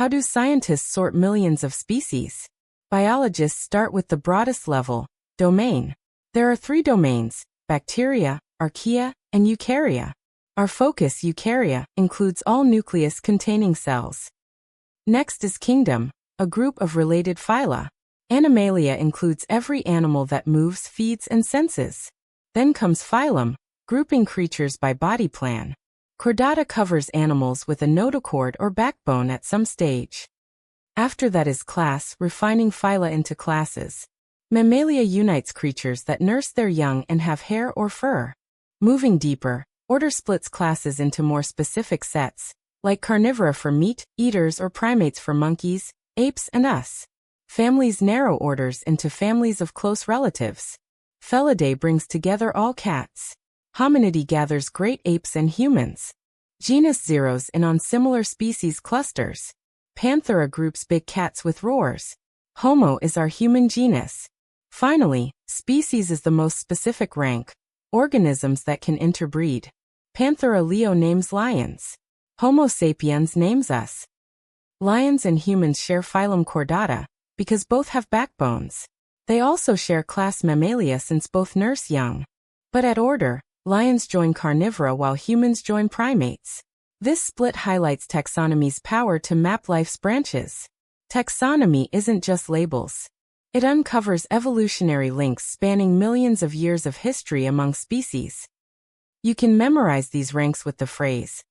How do scientists sort millions of species? Biologists start with the broadest level, domain. There are 3 domains: bacteria, archaea, and eukarya. Our focus, eukarya, includes all nucleus-containing cells. Next is kingdom, a group of related phyla. Animalia includes every animal that moves, feeds, and senses. Then comes phylum, grouping creatures by body plan. Chordata covers animals with a notochord or backbone at some stage. After that is class, refining phyla into classes. Mammalia unites creatures that nurse their young and have hair or fur. Moving deeper, order splits classes into more specific sets, like carnivora for meat eaters or primates for monkeys, apes, and us. Families narrow orders into families of close relatives. Felidae brings together all cats. Hominidae gathers great apes and humans. Genus zeroes in on similar species clusters. Panthera groups big cats with roars. Homo is our human genus. Finally, species is the most specific rank, organisms that can interbreed. Panthera leo names lions. Homo sapiens names us. Lions and humans share phylum Chordata, because both have backbones. They also share class Mammalia since both nurse young. But at order, lions join carnivora while humans join primates. This split highlights taxonomy's power to map life's branches. Taxonomy isn't just labels. It uncovers evolutionary links spanning millions of years of history among species. You can memorize these ranks with the phrase,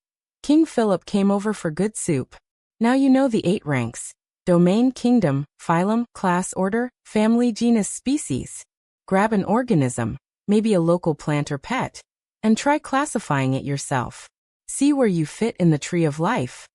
King Philip came over for good soup. Now you know the 8 ranks: domain, kingdom, phylum, class, order, family, genus, species. Grab an organism, maybe a local plant or pet, and try classifying it yourself. See where you fit in the tree of life.